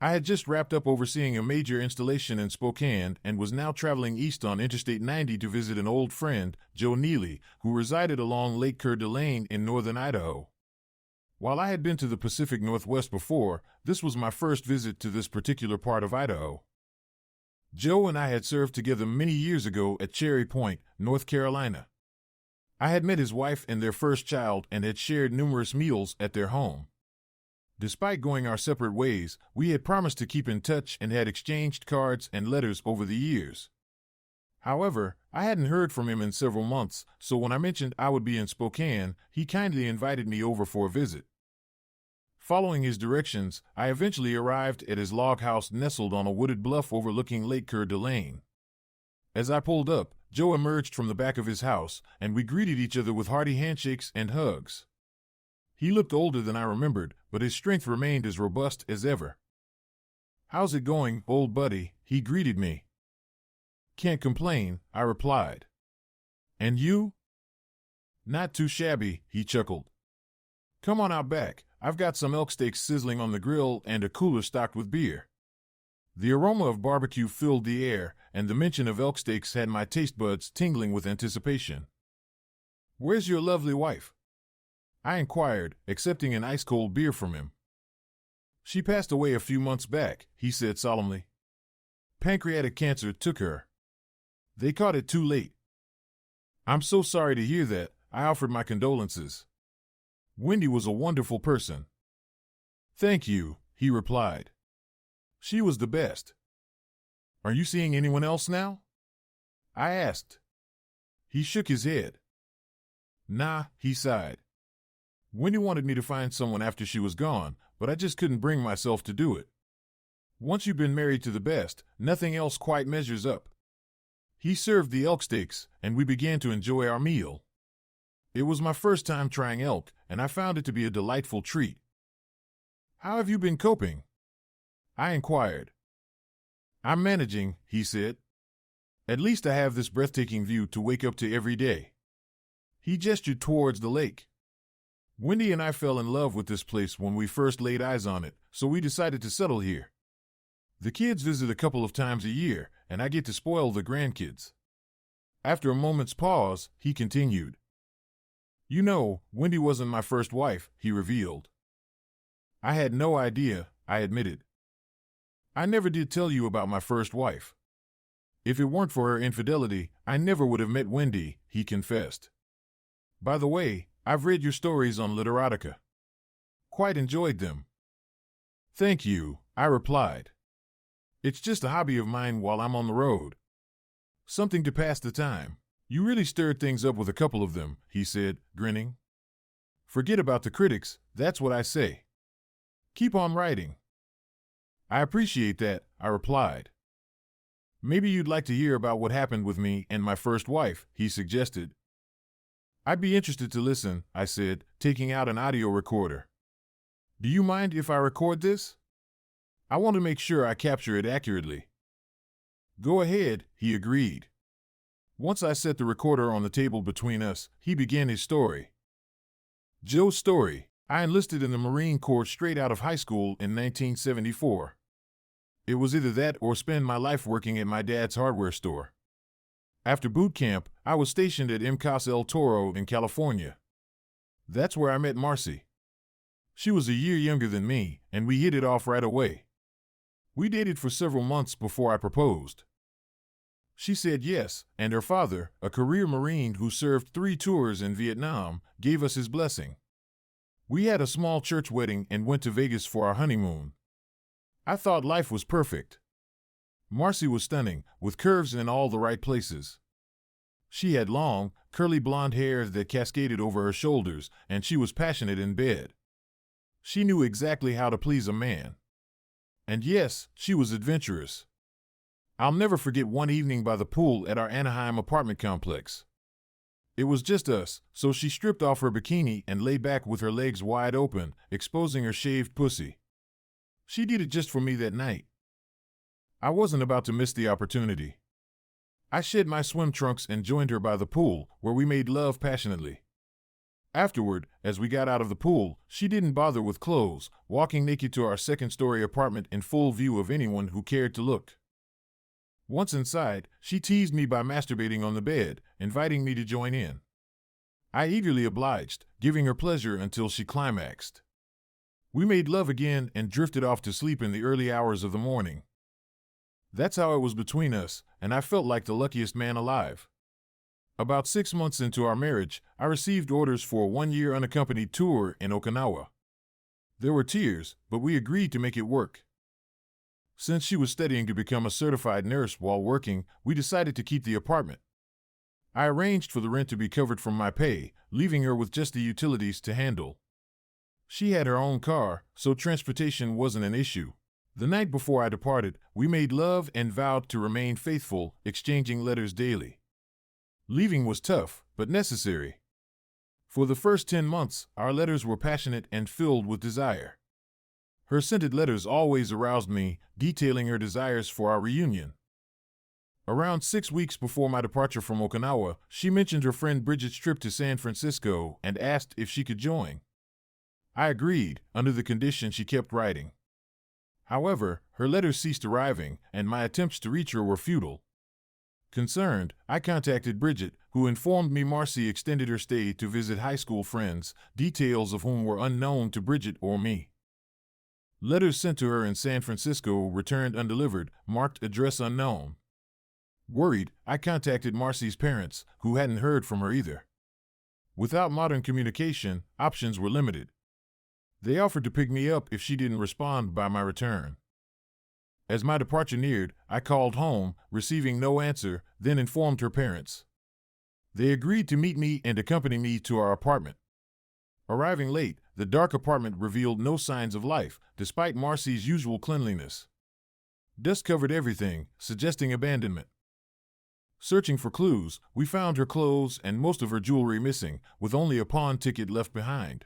I had just wrapped up overseeing a major installation in Spokane and was now traveling east on Interstate 90 to visit an old friend, Joe Neely, who resided along Lake Coeur d'Alene in northern Idaho. While I had been to the Pacific Northwest before, this was my first visit to this particular part of Idaho. Joe and I had served together many years ago at Cherry Point, North Carolina. I had met his wife and their first child and had shared numerous meals at their home. Despite going our separate ways, we had promised to keep in touch and had exchanged cards and letters over the years. However, I hadn't heard from him in several months, so when I mentioned I would be in Spokane, he kindly invited me over for a visit. Following his directions, I eventually arrived at his log house nestled on a wooded bluff overlooking Lake Coeur d'Alene. As I pulled up, Joe emerged from the back of his house, and we greeted each other with hearty handshakes and hugs. He looked older than I remembered, but his strength remained as robust as ever. "How's it going, old buddy?" he greeted me. "Can't complain," I replied. "And you?" "Not too shabby," he chuckled. "Come on out back. I've got some elk steaks sizzling on the grill and a cooler stocked with beer." The aroma of barbecue filled the air, and the mention of elk steaks had my taste buds tingling with anticipation. "Where's your lovely wife?" I inquired, accepting an ice-cold beer from him. "She passed away a few months back," he said solemnly. "Pancreatic cancer took her. They caught it too late." "I'm so sorry to hear that," I offered my condolences. "Wendy was a wonderful person." "Thank you," he replied. "She was the best." "Are you seeing anyone else now?" I asked. He shook his head. "Nah," he sighed. "Wendy wanted me to find someone after she was gone, but I just couldn't bring myself to do it. Once you've been married to the best, nothing else quite measures up." He served the elk steaks, and we began to enjoy our meal. It was my first time trying elk, and I found it to be a delightful treat. "How have you been coping?" I inquired. "I'm managing," he said. "At least I have this breathtaking view to wake up to every day." He gestured towards the lake. "Wendy and I fell in love with this place when we first laid eyes on it, so we decided to settle here. The kids visit a couple of times a year, and I get to spoil the grandkids." After a moment's pause, he continued. "You know, Wendy wasn't my first wife," he revealed. "I had no idea," I admitted. "I never did tell you about my first wife. If it weren't for her infidelity, I never would have met Wendy," he confessed. "By the way, I've read your stories on Literotica. Quite enjoyed them." "Thank you," I replied. "It's just a hobby of mine while I'm on the road. Something to pass the time." "You really stirred things up with a couple of them," he said, grinning. "Forget about the critics, that's what I say. Keep on writing." "I appreciate that," I replied. "Maybe you'd like to hear about what happened with me and my first wife," he suggested. "I'd be interested to listen," I said, taking out an audio recorder. "Do you mind if I record this? I want to make sure I capture it accurately." "Go ahead," he agreed. Once I set the recorder on the table between us, he began his story. Joe's story. I enlisted in the Marine Corps straight out of high school in 1974. It was either that or spend my life working at my dad's hardware store. After boot camp, I was stationed at MCAS El Toro in California. That's where I met Marcy. She was a year younger than me, and we hit it off right away. We dated for several months before I proposed. She said yes, and her father, a career Marine who served 3 tours in Vietnam, gave us his blessing. We had a small church wedding and went to Vegas for our honeymoon. I thought life was perfect. Marcy was stunning, with curves in all the right places. She had long, curly blonde hair that cascaded over her shoulders, and she was passionate in bed. She knew exactly how to please a man. And yes, she was adventurous. I'll never forget one evening by the pool at our Anaheim apartment complex. It was just us, so she stripped off her bikini and lay back with her legs wide open, exposing her shaved pussy. She did it just for me that night. I wasn't about to miss the opportunity. I shed my swim trunks and joined her by the pool, where we made love passionately. Afterward, as we got out of the pool, she didn't bother with clothes, walking naked to our second-story apartment in full view of anyone who cared to look. Once inside, she teased me by masturbating on the bed, inviting me to join in. I eagerly obliged, giving her pleasure until she climaxed. We made love again and drifted off to sleep in the early hours of the morning. That's how it was between us, and I felt like the luckiest man alive. About 6 months into our marriage, I received orders for a 1-year unaccompanied tour in Okinawa. There were tears, but we agreed to make it work. Since she was studying to become a certified nurse while working, we decided to keep the apartment. I arranged for the rent to be covered from my pay, leaving her with just the utilities to handle. She had her own car, so transportation wasn't an issue. The night before I departed, we made love and vowed to remain faithful, exchanging letters daily. Leaving was tough, but necessary. For the first 10 months, our letters were passionate and filled with desire. Her scented letters always aroused me, detailing her desires for our reunion. Around 6 weeks before my departure from Okinawa, she mentioned her friend Bridget's trip to San Francisco and asked if she could join. I agreed, under the condition she kept writing. However, her letters ceased arriving, and my attempts to reach her were futile. Concerned, I contacted Bridget, who informed me Marcy extended her stay to visit high school friends, details of whom were unknown to Bridget or me. Letters sent to her in San Francisco returned undelivered, marked address unknown. Worried, I contacted Marcy's parents, who hadn't heard from her either. Without modern communication, options were limited. They offered to pick me up if she didn't respond by my return. As my departure neared, I called home, receiving no answer, then informed her parents. They agreed to meet me and accompany me to our apartment. Arriving late, the dark apartment revealed no signs of life, despite Marcy's usual cleanliness. Dust covered everything, suggesting abandonment. Searching for clues, we found her clothes and most of her jewelry missing, with only a pawn ticket left behind.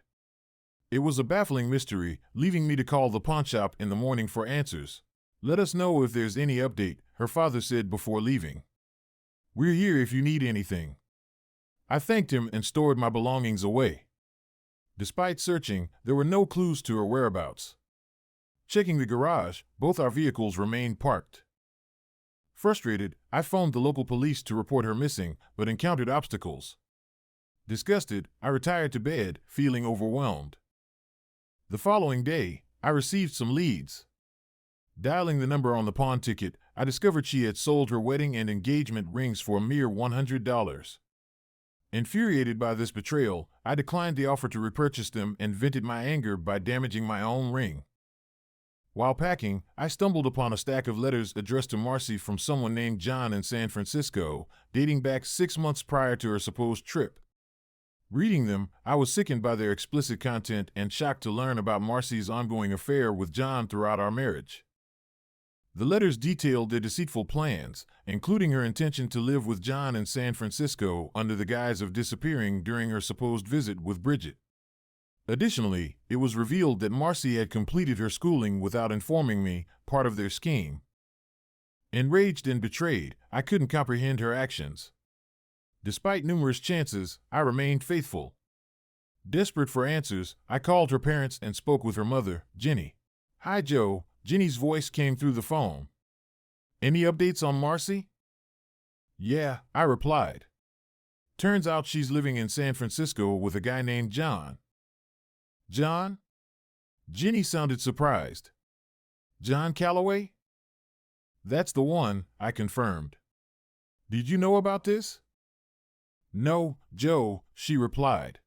It was a baffling mystery, leaving me to call the pawnshop in the morning for answers. "Let us know if there's any update," her father said before leaving. "We're here if you need anything." I thanked him and stored my belongings away. Despite searching, there were no clues to her whereabouts. Checking the garage, both our vehicles remained parked. Frustrated, I phoned the local police to report her missing, but encountered obstacles. Disgusted, I retired to bed, feeling overwhelmed. The following day, I received some leads. Dialing the number on the pawn ticket, I discovered she had sold her wedding and engagement rings for a mere $100. Infuriated by this betrayal, I declined the offer to repurchase them and vented my anger by damaging my own ring. While packing, I stumbled upon a stack of letters addressed to Marcy from someone named John in San Francisco, dating back 6 months prior to her supposed trip. Reading them, I was sickened by their explicit content and shocked to learn about Marcy's ongoing affair with John throughout our marriage. The letters detailed their deceitful plans, including her intention to live with John in San Francisco under the guise of disappearing during her supposed visit with Bridget. Additionally, it was revealed that Marcy had completed her schooling without informing me, part of their scheme. Enraged and betrayed, I couldn't comprehend her actions. Despite numerous chances, I remained faithful. Desperate for answers, I called her parents and spoke with her mother, Jenny. "Hi, Joe." Jenny's voice came through the phone. "Any updates on Marcy?" "Yeah," I replied. "Turns out she's living in San Francisco with a guy named John." "John?" Jenny sounded surprised. "John Calloway?" "That's the one," I confirmed. "Did you know about this?" "No, Joe," she replied.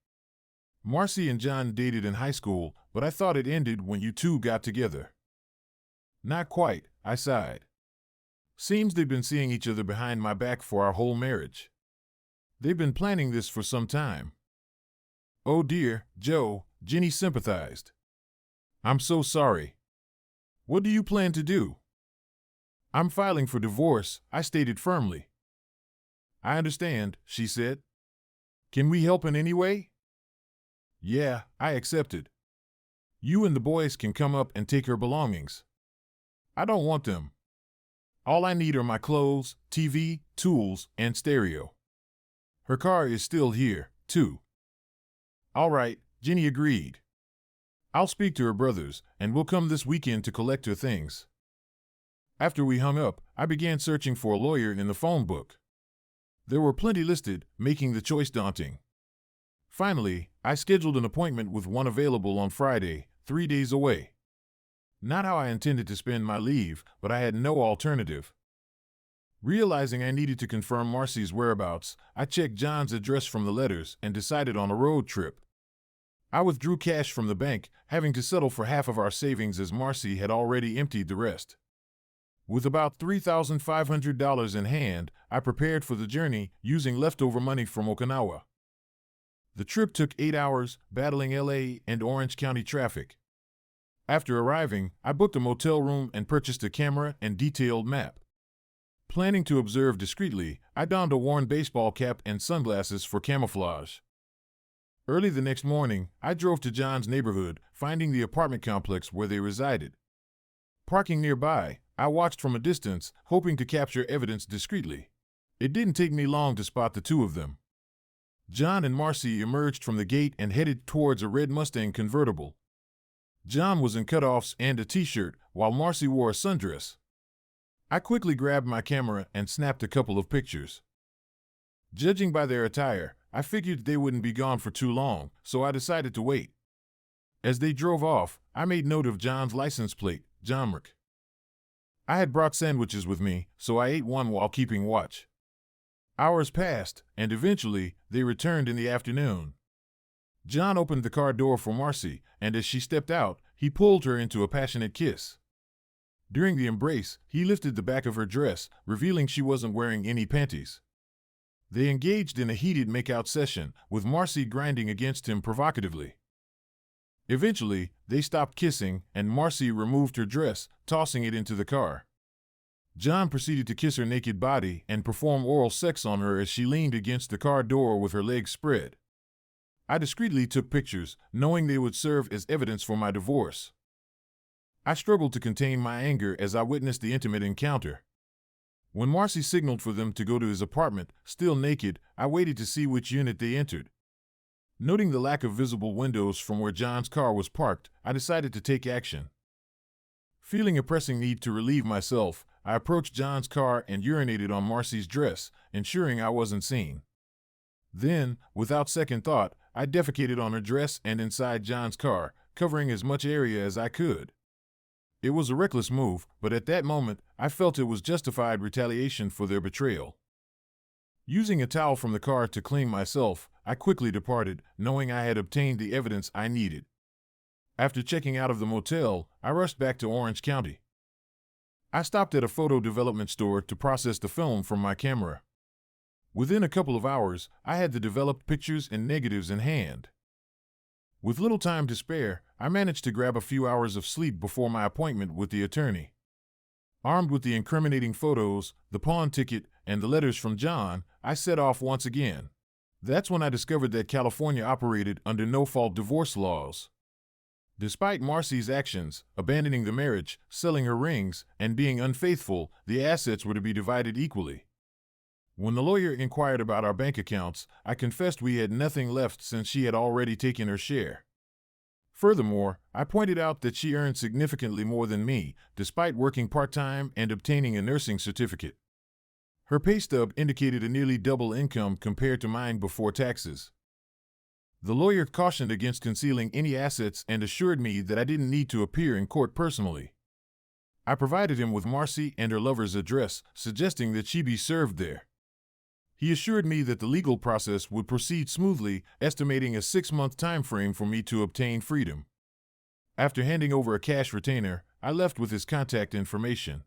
"Marcy and John dated in high school, but I thought it ended when you two got together." "Not quite," I sighed. "Seems they've been seeing each other behind my back for our whole marriage. They've been planning this for some time." "Oh dear, Joe," Jenny sympathized. "I'm so sorry. What do you plan to do?" "I'm filing for divorce," I stated firmly. "I understand," she said. "Can we help in any way?" "Yeah," I accepted. "You and the boys can come up and take her belongings." "I don't want them. All I need are my clothes, TV, tools, and stereo. Her car is still here, too." All right, Jenny agreed. I'll speak to her brothers, and we'll come this weekend to collect her things. After we hung up, I began searching for a lawyer in the phone book. There were plenty listed, making the choice daunting. Finally, I scheduled an appointment with one available on Friday, 3 days away. Not how I intended to spend my leave, but I had no alternative. Realizing I needed to confirm Marcy's whereabouts, I checked John's address from the letters and decided on a road trip. I withdrew cash from the bank, having to settle for half of our savings as Marcy had already emptied the rest. With about $3,500 in hand, I prepared for the journey, using leftover money from Okinawa. The trip took 8 hours, battling LA and Orange County traffic. After arriving, I booked a motel room and purchased a camera and detailed map. Planning to observe discreetly, I donned a worn baseball cap and sunglasses for camouflage. Early the next morning, I drove to John's neighborhood, finding the apartment complex where they resided. Parking nearby, I watched from a distance, hoping to capture evidence discreetly. It didn't take me long to spot the two of them. John and Marcy emerged from the gate and headed towards a red Mustang convertible. John was in cutoffs and a t-shirt, while Marcy wore a sundress. I quickly grabbed my camera and snapped a couple of pictures. Judging by their attire, I figured they wouldn't be gone for too long, so I decided to wait. As they drove off, I made note of John's license plate, Johnrick. I had brought sandwiches with me, so I ate one while keeping watch. Hours passed, and eventually, they returned in the afternoon. John opened the car door for Marcy, and as she stepped out, he pulled her into a passionate kiss. During the embrace, he lifted the back of her dress, revealing she wasn't wearing any panties. They engaged in a heated make-out session, with Marcy grinding against him provocatively. Eventually, they stopped kissing, and Marcy removed her dress, tossing it into the car. John proceeded to kiss her naked body and perform oral sex on her as she leaned against the car door with her legs spread. I discreetly took pictures, knowing they would serve as evidence for my divorce. I struggled to contain my anger as I witnessed the intimate encounter. When Marcy signaled for them to go to his apartment, still naked, I waited to see which unit they entered. Noting the lack of visible windows from where John's car was parked, I decided to take action. Feeling a pressing need to relieve myself, I approached John's car and urinated on Marcy's dress, ensuring I wasn't seen. Then, without second thought, I defecated on her dress and inside John's car, covering as much area as I could. It was a reckless move, but at that moment, I felt it was justified retaliation for their betrayal. Using a towel from the car to clean myself, I quickly departed, knowing I had obtained the evidence I needed. After checking out of the motel, I rushed back to Orange County. I stopped at a photo development store to process the film from my camera. Within a couple of hours, I had the developed pictures and negatives in hand. With little time to spare, I managed to grab a few hours of sleep before my appointment with the attorney. Armed with the incriminating photos, the pawn ticket, and the letters from John, I set off once again. That's when I discovered that California operated under no-fault divorce laws. Despite Marcy's actions, abandoning the marriage, selling her rings, and being unfaithful, the assets were to be divided equally. When the lawyer inquired about our bank accounts, I confessed we had nothing left since she had already taken her share. Furthermore, I pointed out that she earned significantly more than me, despite working part-time and obtaining a nursing certificate. Her pay stub indicated a nearly double income compared to mine before taxes. The lawyer cautioned against concealing any assets and assured me that I didn't need to appear in court personally. I provided him with Marcy and her lover's address, suggesting that she be served there. He assured me that the legal process would proceed smoothly, estimating a 6-month time frame for me to obtain freedom. After handing over a cash retainer, I left with his contact information.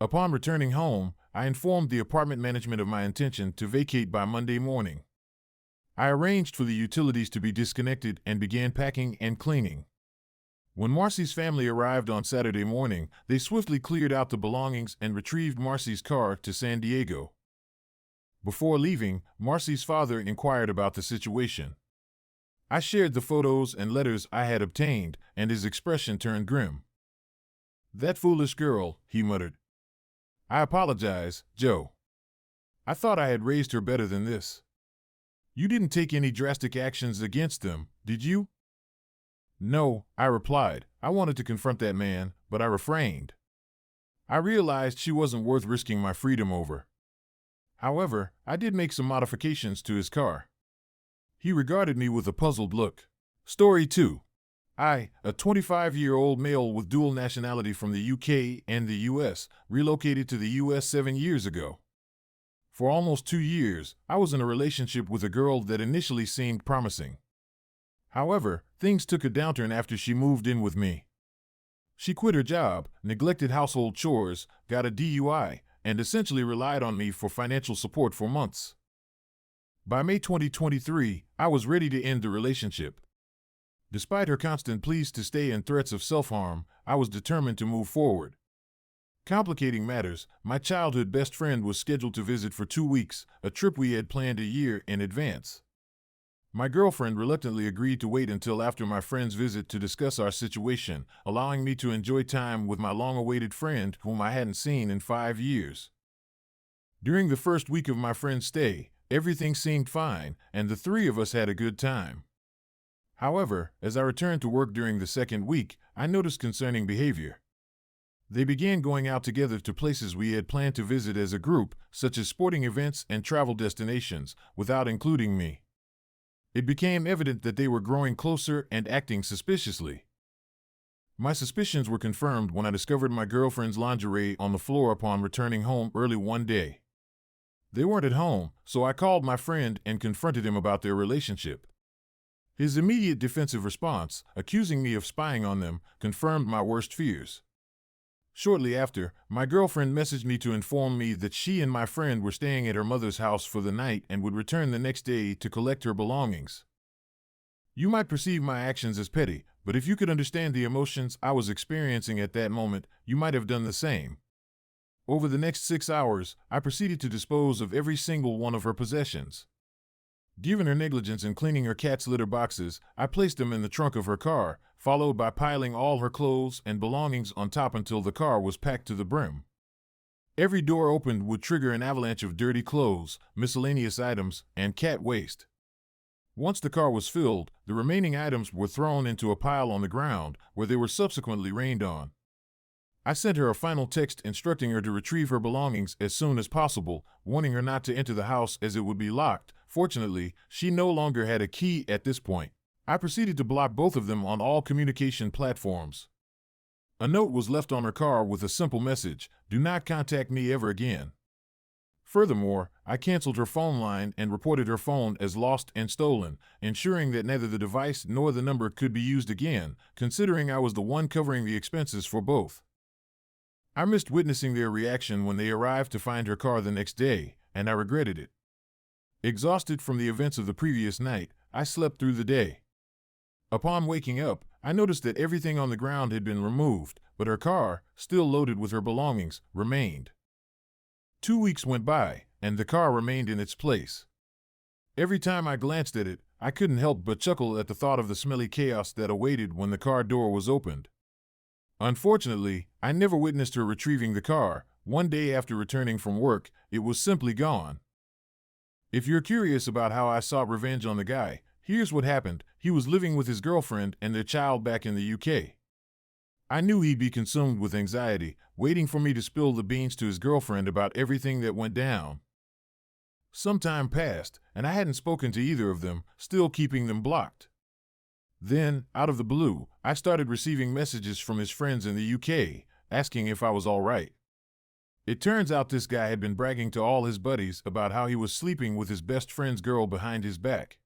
Upon returning home, I informed the apartment management of my intention to vacate by Monday morning. I arranged for the utilities to be disconnected and began packing and cleaning. When Marcy's family arrived on Saturday morning, they swiftly cleared out the belongings and retrieved Marcy's car to San Diego. Before leaving, Marcy's father inquired about the situation. I shared the photos and letters I had obtained, and his expression turned grim. "That foolish girl," he muttered. "I apologize, Joe. I thought I had raised her better than this." You didn't take any drastic actions against them, did you? No, I replied. I wanted to confront that man, but I refrained. I realized she wasn't worth risking my freedom over. However, I did make some modifications to his car. He regarded me with a puzzled look. Story 2. I, a 25-year-old male with dual nationality from the UK and the US, relocated to the US 7 years ago. For almost 2 years, I was in a relationship with a girl that initially seemed promising. However, things took a downturn after she moved in with me. She quit her job, neglected household chores, got a DUI, and essentially relied on me for financial support for months. By May 2023, I was ready to end the relationship. Despite her constant pleas to stay and threats of self-harm, I was determined to move forward. Complicating matters, my childhood best friend was scheduled to visit for 2 weeks, a trip we had planned a year in advance. My girlfriend reluctantly agreed to wait until after my friend's visit to discuss our situation, allowing me to enjoy time with my long-awaited friend whom I hadn't seen in 5 years. During the first week of my friend's stay, everything seemed fine, and the three of us had a good time. However, as I returned to work during the second week, I noticed concerning behavior. They began going out together to places we had planned to visit as a group, such as sporting events and travel destinations, without including me. It became evident that they were growing closer and acting suspiciously. My suspicions were confirmed when I discovered my girlfriend's lingerie on the floor upon returning home early one day. They weren't at home, so I called my friend and confronted him about their relationship. His immediate defensive response, accusing me of spying on them, confirmed my worst fears. Shortly after, my girlfriend messaged me to inform me that she and my friend were staying at her mother's house for the night and would return the next day to collect her belongings. You might perceive my actions as petty, but if you could understand the emotions I was experiencing at that moment, you might have done the same. Over the next 6 hours, I proceeded to dispose of every single one of her possessions. Given her negligence in cleaning her cat's litter boxes, I placed them in the trunk of her car, followed by piling all her clothes and belongings on top until the car was packed to the brim. Every door opened would trigger an avalanche of dirty clothes, miscellaneous items, and cat waste. Once the car was filled, the remaining items were thrown into a pile on the ground, where they were subsequently rained on. I sent her a final text instructing her to retrieve her belongings as soon as possible, warning her not to enter the house as it would be locked. Fortunately, she no longer had a key at this point. I proceeded to block both of them on all communication platforms. A note was left on her car with a simple message: "Do not contact me ever again." Furthermore, I canceled her phone line and reported her phone as lost and stolen, ensuring that neither the device nor the number could be used again, considering I was the one covering the expenses for both. I missed witnessing their reaction when they arrived to find her car the next day, and I regretted it. Exhausted from the events of the previous night, I slept through the day. Upon waking up, I noticed that everything on the ground had been removed, but her car, still loaded with her belongings, remained. 2 weeks went by, and the car remained in its place. Every time I glanced at it, I couldn't help but chuckle at the thought of the smelly chaos that awaited when the car door was opened. Unfortunately, I never witnessed her retrieving the car. One day after returning from work, it was simply gone. If you're curious about how I sought revenge on the guy, here's what happened. He was living with his girlfriend and their child back in the UK. I knew he'd be consumed with anxiety, waiting for me to spill the beans to his girlfriend about everything that went down. Some time passed, and I hadn't spoken to either of them, still keeping them blocked. Then, out of the blue, I started receiving messages from his friends in the UK, asking if I was all right. It turns out this guy had been bragging to all his buddies about how he was sleeping with his best friend's girl behind his back.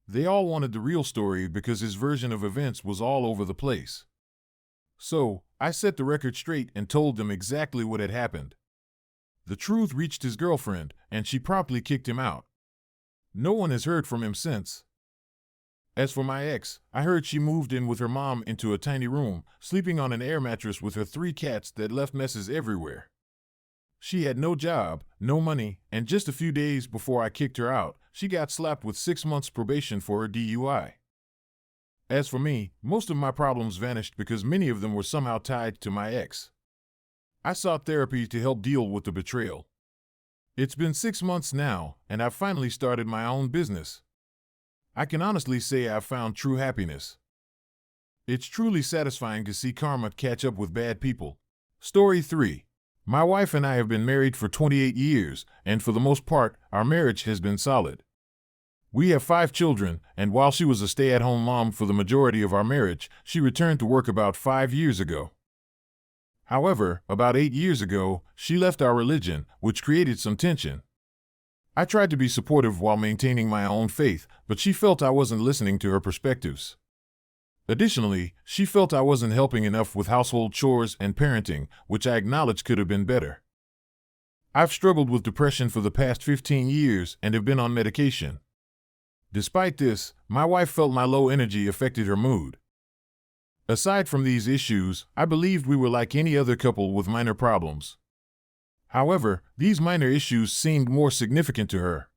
They all wanted the real story because his version of events was all over the place. So, I set the record straight and told them exactly what had happened. The truth reached his girlfriend, and she promptly kicked him out. No one has heard from him since. As for my ex, I heard she moved in with her mom into a tiny room, sleeping on an air mattress with her 3 cats that left messes everywhere. She had no job, no money, and just a few days before I kicked her out, she got slapped with 6 months probation for her DUI. As for me, most of my problems vanished because many of them were somehow tied to my ex. I sought therapy to help deal with the betrayal. It's been 6 months now, and I've finally started my own business. I can honestly say I've found true happiness. It's truly satisfying to see karma catch up with bad people. Story 3. My wife and I have been married for 28 years, and for the most part, our marriage has been solid. We have 5 children, and while she was a stay-at-home mom for the majority of our marriage, she returned to work about 5 years ago. However, about 8 years ago, she left our religion, which created some tension. I tried to be supportive while maintaining my own faith, but she felt I wasn't listening to her perspectives. Additionally, she felt I wasn't helping enough with household chores and parenting, which I acknowledge could have been better. I've struggled with depression for the past 15 years and have been on medication. Despite this, my wife felt my low energy affected her mood. Aside from these issues, I believed we were like any other couple with minor problems. However, these minor issues seemed more significant to her.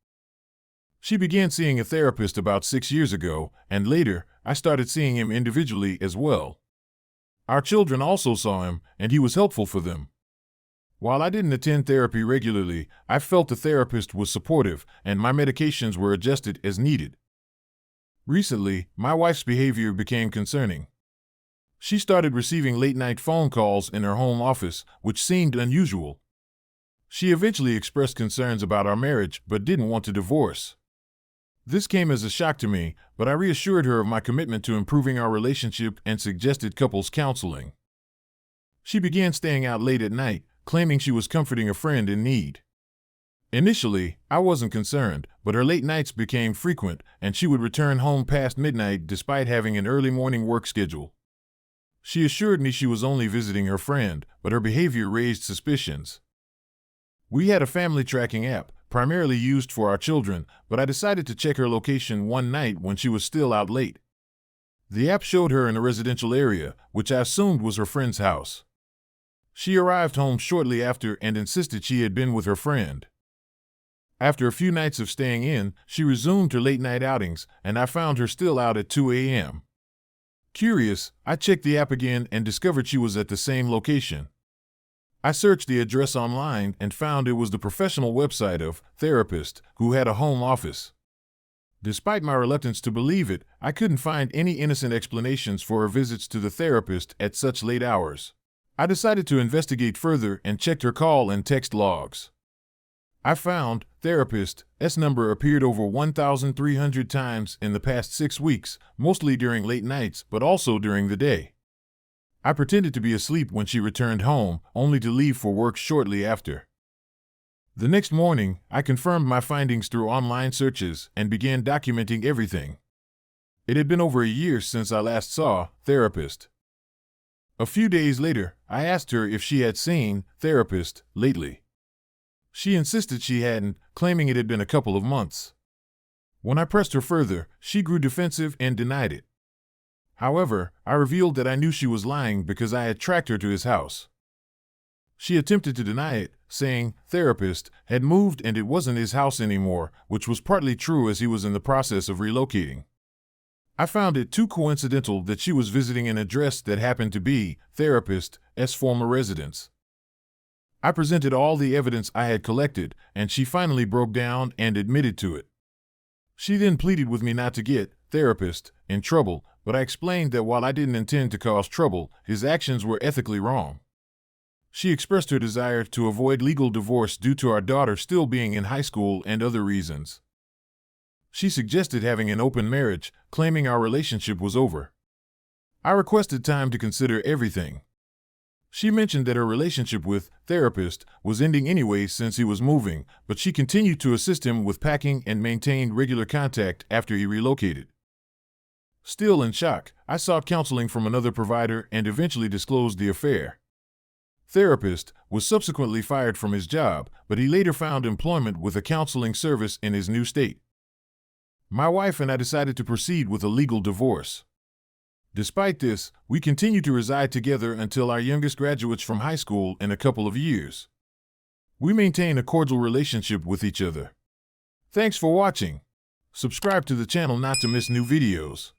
She began seeing a therapist about 6 years ago, and later, I started seeing him individually as well. Our children also saw him, and he was helpful for them. While I didn't attend therapy regularly, I felt the therapist was supportive, and my medications were adjusted as needed. Recently, my wife's behavior became concerning. She started receiving late-night phone calls in her home office, which seemed unusual. She eventually expressed concerns about our marriage but didn't want to divorce. This came as a shock to me, but I reassured her of my commitment to improving our relationship and suggested couples counseling. She began staying out late at night, claiming she was comforting a friend in need. Initially, I wasn't concerned, but her late nights became frequent, and she would return home past midnight despite having an early morning work schedule. She assured me she was only visiting her friend, but her behavior raised suspicions. We had a family tracking app, primarily used for our children, but I decided to check her location one night when she was still out late. The app showed her in a residential area, which I assumed was her friend's house. She arrived home shortly after and insisted she had been with her friend. After a few nights of staying in, she resumed her late-night outings, and I found her still out at 2 a.m. Curious, I checked the app again and discovered she was at the same location. I searched the address online and found it was the professional website of therapist who had a home office. Despite my reluctance to believe it, I couldn't find any innocent explanations for her visits to the therapist at such late hours. I decided to investigate further and checked her call and text logs. I found therapist's number appeared over 1,300 times in the past 6 weeks, mostly during late nights, but also during the day. I pretended to be asleep when she returned home, only to leave for work shortly after. The next morning, I confirmed my findings through online searches and began documenting everything. It had been over a year since I last saw therapist. A few days later, I asked her if she had seen therapist lately. She insisted she hadn't, claiming it had been a couple of months. When I pressed her further, she grew defensive and denied it. However, I revealed that I knew she was lying because I had tracked her to his house. She attempted to deny it, saying therapist had moved and it wasn't his house anymore, which was partly true as he was in the process of relocating. I found it too coincidental that she was visiting an address that happened to be therapist's former residence. I presented all the evidence I had collected, and she finally broke down and admitted to it. She then pleaded with me not to get therapist in trouble, but I explained that while I didn't intend to cause trouble, his actions were ethically wrong. She expressed her desire to avoid legal divorce due to our daughter still being in high school and other reasons. She suggested having an open marriage, claiming our relationship was over. I requested time to consider everything. She mentioned that her relationship with therapist was ending anyway since he was moving, but she continued to assist him with packing and maintained regular contact after he relocated. Still in shock, I sought counseling from another provider and eventually disclosed the affair. Therapist was subsequently fired from his job, but he later found employment with a counseling service in his new state. My wife and I decided to proceed with a legal divorce. Despite this, we continue to reside together until our youngest graduates from high school in a couple of years. We maintain a cordial relationship with each other. Thanks for watching. Subscribe to the channel not to miss new videos.